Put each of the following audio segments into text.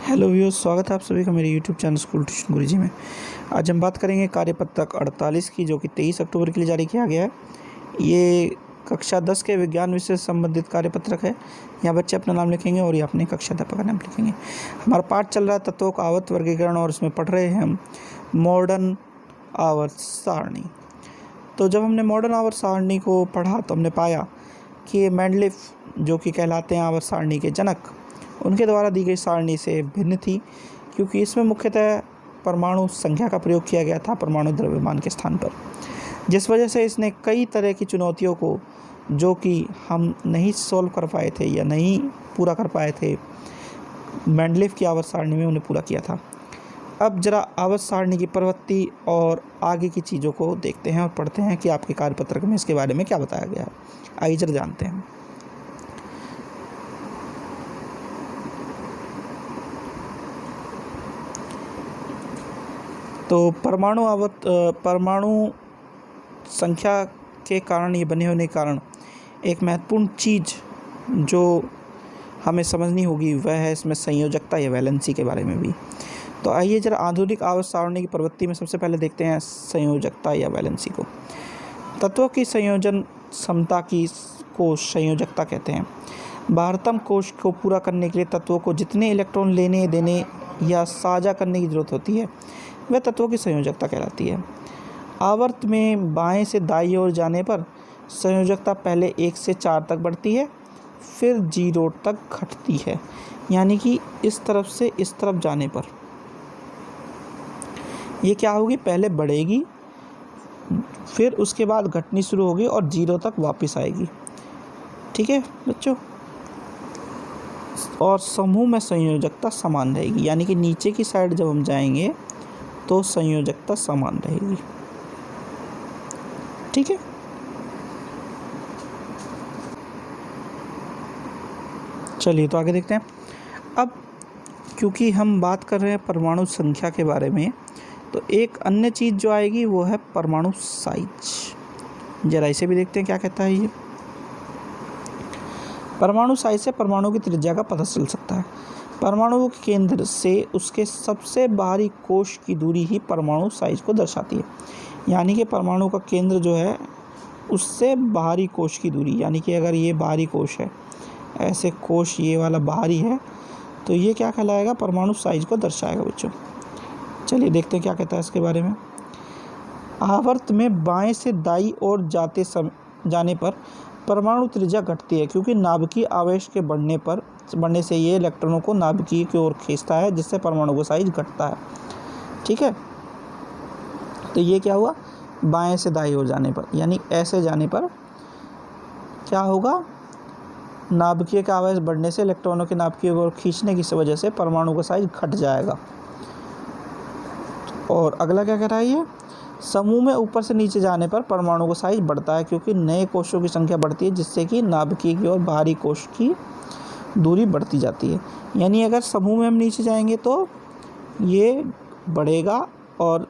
Hello viewers, स्वागत है आप सभी का मेरे यूट्यूब चैनल स्कूल ट्यूशन गुरुजी में। आज हम बात करेंगे कार्यपत्रक 48 की, जो कि 23 अक्टूबर के लिए जारी किया गया है। ये कक्षा 10 के विज्ञान विषय से संबंधित कार्यपत्रक है। यहाँ बच्चे अपना नाम लिखेंगे और ये अपने कक्षा अध्यापक का नाम लिखेंगे। हमारा पाठ चल रहा है तत्वों का आवर्त वर्गीकरण, और इसमें पढ़ रहे हैं हम मॉडर्न आवर्त सारणी। तो जब हमने मॉडर्न आवर्त सारणी को पढ़ा तो हमने पाया कि मेंडलीफ, जो कि कहलाते हैं आवर्त सारणी के जनक, उनके द्वारा दी गई सारणी से भिन्न थी, क्योंकि इसमें मुख्यतः परमाणु संख्या का प्रयोग किया गया था परमाणु द्रव्यमान के स्थान पर, जिस वजह से इसने कई तरह की चुनौतियों को, जो कि हम नहीं सॉल्व कर पाए थे या नहीं पूरा कर पाए थे, मेंडलीफ की आवर्त सारणी में उन्हें पूरा किया था। अब जरा आवर्त सारणी की प्रवृत्ति और आगे की चीज़ों को देखते हैं और पढ़ते हैं कि आपके कार्यपत्रक में इसके बारे में क्या बताया गया है। आइए जरा जानते हैं। तो परमाणु संख्या के कारण, ये बने होने के कारण एक महत्वपूर्ण चीज़ जो हमें समझनी होगी वह है इसमें संयोजकता या वैलेंसी के बारे में भी। तो आइए जरा आधुनिक आवर्त सारणी की प्रवृत्ति में सबसे पहले देखते हैं संयोजकता या वैलेंसी को। तत्वों की संयोजन क्षमता को संयोजकता कहते हैं। बाह्यतम कोश को पूरा करने के लिए तत्वों को जितने इलेक्ट्रॉन लेने देने या साझा करने की जरूरत होती है वह तत्वों की संयोजकता कहलाती है। आवर्त में बाएं से दाईं ओर जाने पर संयोजकता पहले 1 से 4 तक बढ़ती है, फिर 0 तक घटती है। यानी कि इस तरफ से इस तरफ जाने पर ये क्या होगी, पहले बढ़ेगी, फिर उसके बाद घटनी शुरू होगी और 0 तक वापस आएगी। ठीक है बच्चों। और समूह में संयोजकता समान रहेगी, यानी कि नीचे की साइड जब हम जाएंगे तो संयोजकता समान रहेगी। ठीक है। चलिए तो आगे देखते हैं। अब क्योंकि हम बात कर रहे हैं परमाणु संख्या के बारे में, तो एक अन्य चीज़ जो आएगी वो है परमाणु साइज। जरा इसे भी देखते हैं क्या कहता है ये। परमाणु साइज से परमाणु की त्रिज्या का पता चल सकता है। परमाणु के केंद्र से उसके सबसे बाहरी कोश की दूरी ही परमाणु साइज को दर्शाती है। यानी कि परमाणु का केंद्र जो है उससे बाहरी कोश की दूरी, यानी कि अगर ये बाहरी कोश है, ऐसे कोश ये वाला बाहरी है, तो ये क्या कहलाएगा, परमाणु साइज को दर्शाएगा बच्चों। चलिए देखते हैं क्या कहता है इसके बारे में। आवर्त में बाएं से दाईं ओर जाने पर परमाणु त्रिज्या घटती है, क्योंकि नाभिकीय आवेश के बढ़ने से ये इलेक्ट्रॉनों को नाभिकीय की ओर खींचता है, जिससे परमाणु का साइज घटता है। ठीक है। तो ये क्या हुआ, बाएं से दाईं ओर जाने पर, यानी ऐसे जाने पर क्या होगा, नाभिकीय का आवेश बढ़ने से इलेक्ट्रॉनों के नाभिकीय की ओर खींचने की वजह से परमाणु का साइज घट जाएगा। और अगला क्या कह रहा है ये, समूह में ऊपर से नीचे जाने पर परमाणु का साइज बढ़ता है, क्योंकि नए कोशों की संख्या बढ़ती है, जिससे कि नाभिकीय की ओर बाहरी कोश की दूरी बढ़ती जाती है। यानी अगर समूह में हम नीचे जाएंगे तो ये बढ़ेगा, और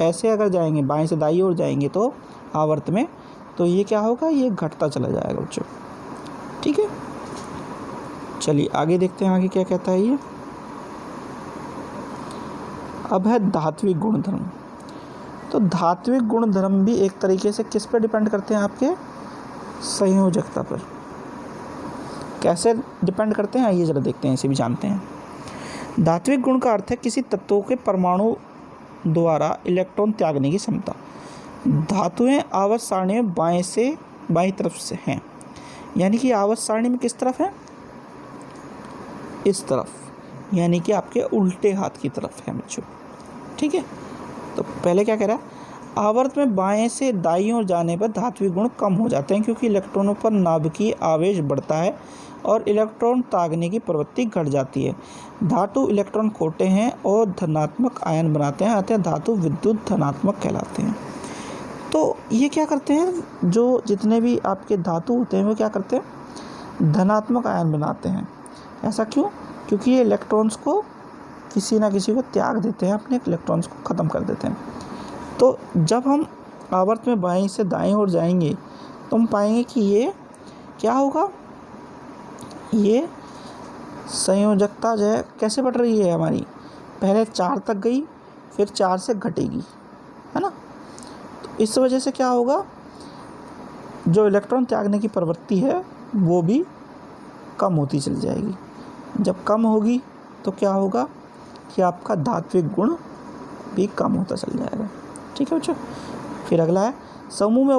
ऐसे अगर जाएंगे बाएं से दाईं ओर जाएंगे तो आवर्त में, तो ये क्या होगा, ये घटता चला जाएगा बच्चों। ठीक है। चलिए आगे देखते हैं आगे क्या कहता है ये। अब है धात्विक गुणधर्म। तो धात्विक गुणधर्म भी एक तरीके से किस पर डिपेंड करते हैं, आपके संयोजकता पर। कैसे डिपेंड करते हैं आइए जरा देखते हैं, इसे भी जानते हैं। धात्विक गुण का अर्थ है किसी तत्वों के परमाणु द्वारा इलेक्ट्रॉन त्यागने की क्षमता। धातुएं आवर्त सारणी में बाएं तरफ से हैं, यानी कि आवर्त सारणी में किस तरफ है, इस तरफ, यानी कि आपके उल्टे हाथ की तरफ है बच्चों। ठीक है। तो पहले क्या कह रहा है, आवर्त में बाएं से दाईं ओर जाने पर धात्विक गुण कम हो जाते हैं, क्योंकि इलेक्ट्रॉनों पर नाभिकीय आवेश बढ़ता है और इलेक्ट्रॉन तागने की प्रवृत्ति घट जाती है। धातु इलेक्ट्रॉन खोटे हैं और धनात्मक आयन बनाते हैं, अतः धातु विद्युत धनात्मक कहलाते हैं। तो ये क्या करते हैं, जो जितने भी आपके धातु होते हैं वो क्या करते हैं, धनात्मक आयन बनाते हैं। ऐसा क्यों, क्योंकि ये इलेक्ट्रॉन्स को किसी ना किसी को त्याग देते हैं, अपने इलेक्ट्रॉन्स को ख़त्म कर देते हैं। तो जब हम आवर्त में बाएं से दाएं ओर जाएंगे तो हम पाएंगे कि ये क्या होगा, ये संयोजकता जो है कैसे बढ़ रही है हमारी, पहले 4 तक गई, फिर 4 से घटेगी, है ना। तो इस वजह से क्या होगा, जो इलेक्ट्रॉन त्यागने की प्रवृत्ति है वो भी कम होती चली जाएगी। जब कम होगी तो क्या होगा कि आपका धात्विक गुण भी कम होता चल जाएगा। ठीक है बच्चों। फिर अगला है, समूह में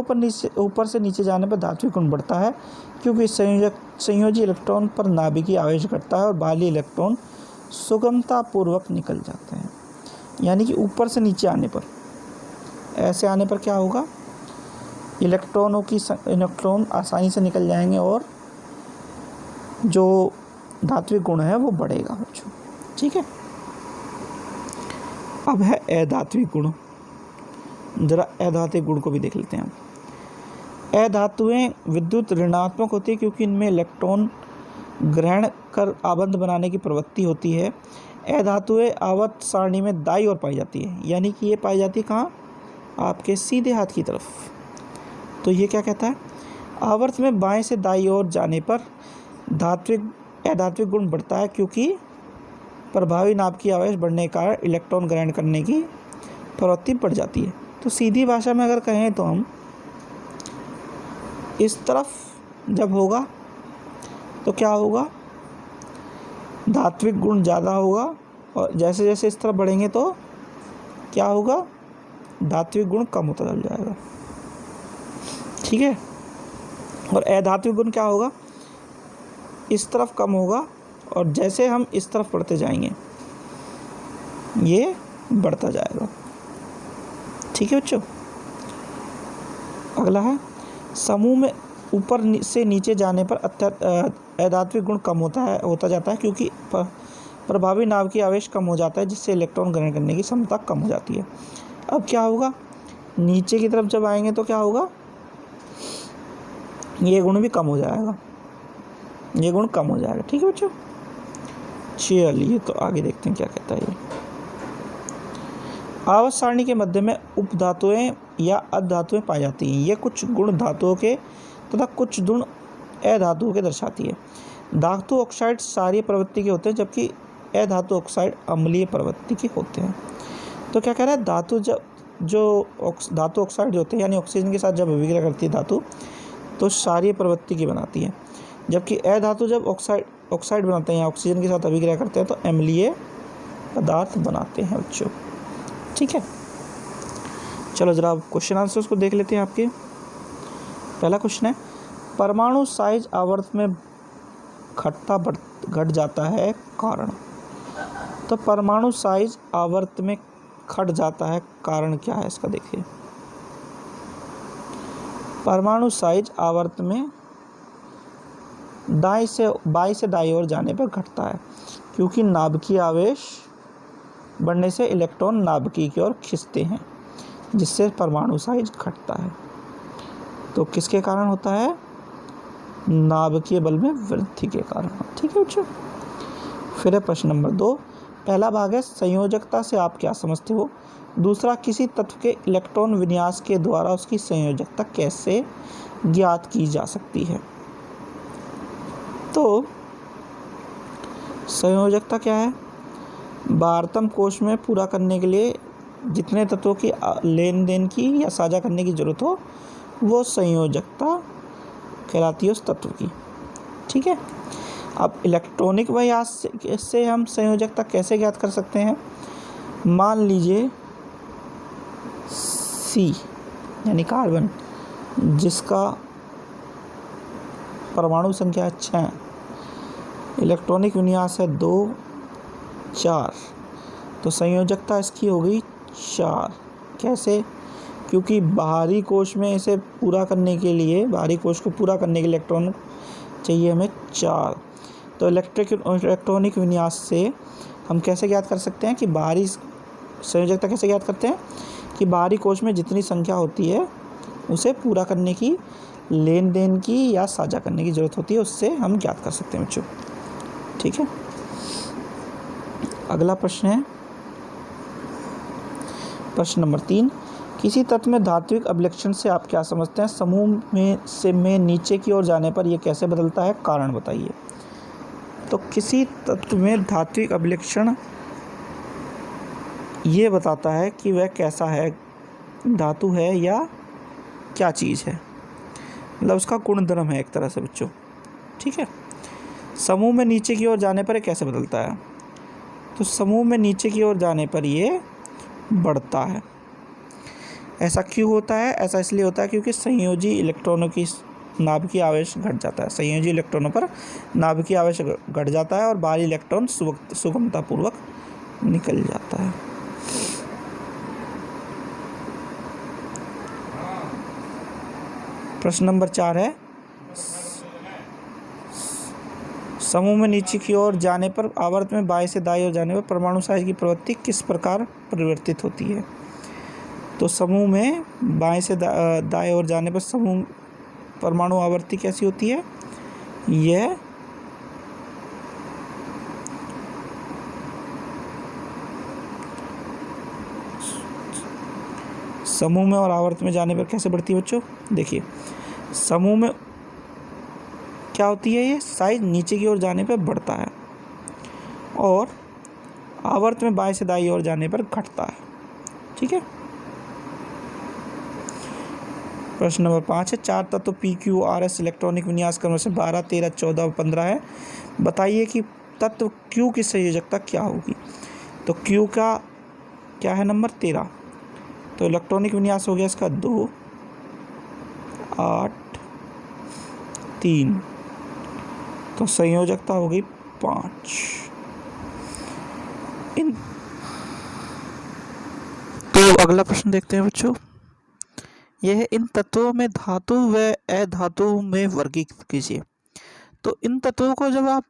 ऊपर से नीचे जाने पर धात्विक गुण बढ़ता है क्योंकि संयोजी इलेक्ट्रॉन पर नाभिकीय आवेश घटता है और बाहरी इलेक्ट्रॉन सुगमता पूर्वक निकल जाते हैं। यानी कि ऊपर से नीचे आने पर, ऐसे आने पर क्या होगा, इलेक्ट्रॉन आसानी से निकल जाएंगे और जो धात्विक गुण है वो बढ़ेगा बच्चों। ठीक है। अब है अधात्विक गुण। जरा अधात्विक गुण को भी देख लेते हैं हम। अधातुएं विद्युत ऋणात्मक होती है क्योंकि इनमें इलेक्ट्रॉन ग्रहण कर आबंध बनाने की प्रवृत्ति होती है। अधातुएं आवर्त सारणी में दाईं ओर पाई जाती है, यानी कि ये पाई जाती है कहाँ, आपके सीधे हाथ की तरफ। तो ये क्या कहता है, आवर्त में बाएं से दाईं ओर जाने पर अधात्विक गुण बढ़ता है क्योंकि प्रभावी नाभ की आवेश बढ़ने के कारण इलेक्ट्रॉन ग्रहण करने की प्रवृत्ति बढ़ जाती है। तो सीधी भाषा में अगर कहें तो हम इस तरफ जब होगा तो क्या होगा, धात्विक गुण ज़्यादा होगा, और जैसे जैसे इस तरफ बढ़ेंगे तो क्या होगा, धात्विक गुण कम होता चल जाएगा। ठीक है। और अधात्विक गुण क्या होगा, इस तरफ कम होगा और जैसे हम इस तरफ बढ़ते जाएंगे ये बढ़ता जाएगा। ठीक है बच्चों। अगला है, समूह में ऊपर से नीचे जाने पर अधात्विक गुण कम होता जाता है क्योंकि प्रभावी नाभ की आवेश कम हो जाता है जिससे इलेक्ट्रॉन ग्रहण करने की क्षमता कम हो जाती है। अब क्या होगा, नीचे की तरफ जब आएंगे तो क्या होगा, ये गुण भी कम हो जाएगा, ये गुण कम हो जाएगा। ठीक है बच्चों। चलिए तो आगे देखते हैं क्या कहता है ये। आवर्त सारणी के मध्य में उपधातुएं या अधातुएं पाई जाती हैं। ये कुछ गुण धातुओं के तथा कुछ गुण अधातुओं के दर्शाती है। धातु ऑक्साइड क्षारीय प्रवृत्ति के होते हैं जबकि अधातु ऑक्साइड अम्लीय प्रवृत्ति के होते हैं। तो क्या कह रहा है, धातु ऑक्साइड जो होते हैं यानी ऑक्सीजन के साथ जब अभिक्रिया करती है धातु तो क्षारीय प्रवृत्ति की बनाती है, जबकि अधातु जब ऑक्साइड बनाते हैं या ऑक्सीजन के साथ अभिक्रिया करते हैं तो अम्लीय पदार्थ बनाते हैं बच्चों। ठीक है। चलो जरा क्वेश्चन आंसर्स को देख लेते हैं आपके। पहला क्वेश्चन है, परमाणु साइज आवर्त में घट जाता है, कारण। तो परमाणु साइज आवर्त में घट जाता है, कारण क्या है इसका देखिए। परमाणु साइज आवर्त में बाएं से दाईं ओर जाने पर घटता है क्योंकि नाभिकीय आवेश बढ़ने से इलेक्ट्रॉन नाभिकीय की ओर खिंचते हैं जिससे परमाणु साइज घटता है। तो किसके कारण होता है, नाभिकीय बल में वृद्धि के कारण। ठीक है बच्चों। फिर है प्रश्न नंबर 2। पहला भाग है, संयोजकता से आप क्या समझते हो। दूसरा, किसी तत्व के इलेक्ट्रॉन विन्यास के द्वारा उसकी संयोजकता कैसे ज्ञात की जा सकती है। तो संयोजकता क्या है, बारतम कोश में पूरा करने के लिए जितने तत्वों की लेन देन की या साझा करने की जरूरत हो वो संयोजकता कहलाती है उस तत्व की। ठीक है। अब इलेक्ट्रॉनिक विन्यास से हम संयोजकता कैसे ज्ञात कर सकते हैं। मान लीजिए C यानी कार्बन जिसका परमाणु संख्या 6, इलेक्ट्रॉनिक विन्यास है 2, 4, तो संयोजकता इसकी हो गई 4। कैसे, क्योंकि बाहरी कोश में इसे पूरा करने के लिए, बाहरी कोश को पूरा करने के लिए इलेक्ट्रॉन चाहिए हमें 4। तो इलेक्ट्रॉनिक विन्यास से हम कैसे ज्ञात कर सकते हैं कि बाहरी संयोजकता कैसे ज्ञात करते हैं कि बाहरी कोश में जितनी संख्या होती है उसे पूरा करने की, लेन देन की या साझा करने की ज़रूरत होती है, उससे हम ज्ञात कर सकते हैं बच्चों। ठीक है। अगला प्रश्न है प्रश्न नंबर 3। किसी तत्व में धात्विक अभिलक्षण से आप क्या समझते हैं। समूह में नीचे की ओर जाने पर यह कैसे बदलता है, कारण बताइए। तो किसी तत्व में धात्विक अभिलक्षण ये बताता है कि वह कैसा है, धातु है या क्या चीज़ है, मतलब उसका गुणधर्म है एक तरह से बच्चों। ठीक है। समूह में नीचे की ओर जाने पर ये कैसे बदलता है? तो समूह में नीचे की ओर जाने पर ये बढ़ता है। ऐसा क्यों होता है? ऐसा इसलिए होता है क्योंकि संयोजी इलेक्ट्रॉनों की नाभिकीय आवेश घट जाता है। संयोजी इलेक्ट्रॉनों पर नाभिकीय आवेश घट जाता है और बाहरी इलेक्ट्रॉन सुगमतापूर्वक निकल जाता है। प्रश्न नंबर 4 है, समूह में नीचे की ओर जाने पर आवर्त में बाएं से दाईं ओर जाने पर परमाणु साइज की प्रवृत्ति किस प्रकार परिवर्तित होती है? तो समूह में बाएं से दाएं ओर जाने पर समूह परमाणु आवृत्ति कैसी होती है? यह समूह में और आवर्त में जाने पर कैसे बढ़ती है बच्चों? देखिए, समूह में क्या होती है, ये साइज नीचे की ओर जाने पर बढ़ता है और आवर्त में बाएं से दाईं ओर जाने पर घटता है। ठीक है। प्रश्न नंबर 5 है, 4 तत्व PQRS इलेक्ट्रॉनिक विन्यास क्रम से 12, 13, 14 और 15 है। बताइए कि तत्व Q की संयोजकता क्या होगी? तो Q का क्या है नंबर? 13। तो इलेक्ट्रॉनिक विन्यास हो गया इसका 2, 8, 3। तो संयोजकता हो गई 5। तो अगला प्रश्न देखते हैं बच्चों। यह है, इन तत्वों में धातु व अधातु में वर्गीकृत कीजिए। तो इन तत्वों को जब आप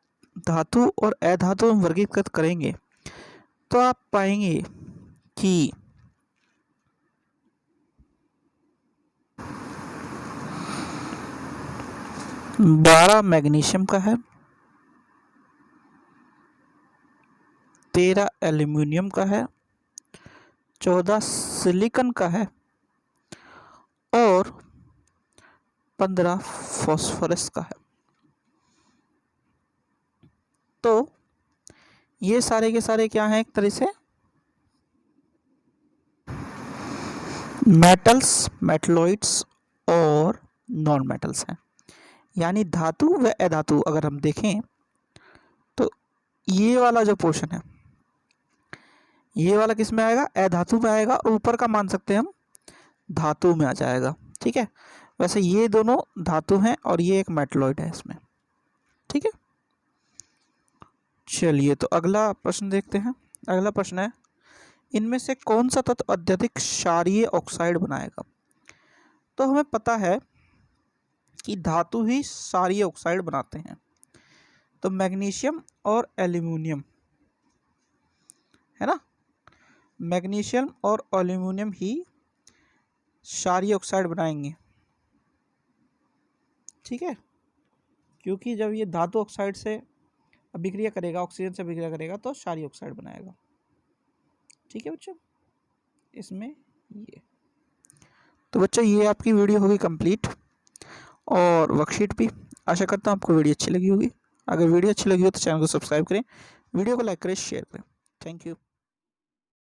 धातु और अधातु में वर्गीकृत करेंगे तो आप पाएंगे कि 12 मैग्नीशियम का है, 13 एल्यूमिनियम का है, 14 सिलिकॉन का है और 15 फास्फोरस का है। तो ये सारे के सारे क्या हैं? एक तरह से मेटल्स, मेटलॉइड्स और नॉन मेटल्स हैं। यानी धातु व अधातु अगर हम देखें तो ये वाला जो पोर्शन है, ये वाला किस में आएगा? अधातु में आएगा और ऊपर का मान सकते हैं हम धातु में आ जाएगा। ठीक है। वैसे ये दोनों धातु हैं और ये एक मेटलॉइड है इसमें। ठीक है। चलिए, तो अगला प्रश्न देखते हैं। अगला प्रश्न है, इनमें से कौन सा तत्व अत्यधिक क्षारीय ऑक्साइड बनाएगा? तो हमें पता है कि धातु ही क्षारीय ऑक्साइड बनाते हैं। तो मैग्नीशियम और एल्यूमिनियम है ना, मैग्नीशियम और एल्यूमिनियम ही क्षारीय ऑक्साइड बनाएंगे। ठीक है। क्योंकि जब ये धातु ऑक्साइड से अभिक्रिया करेगा, ऑक्सीजन से अभिक्रिया करेगा तो क्षारीय ऑक्साइड बनाएगा। ठीक है बच्चों, इसमें ये। तो बच्चों ये आपकी वीडियो होगी कंप्लीट और वर्कशीट भी। आशा करता हूँ आपको वीडियो अच्छी लगी होगी। अगर वीडियो अच्छी लगी हो तो चैनल को सब्सक्राइब करें, वीडियो को लाइक करें, शेयर करें। Thank you.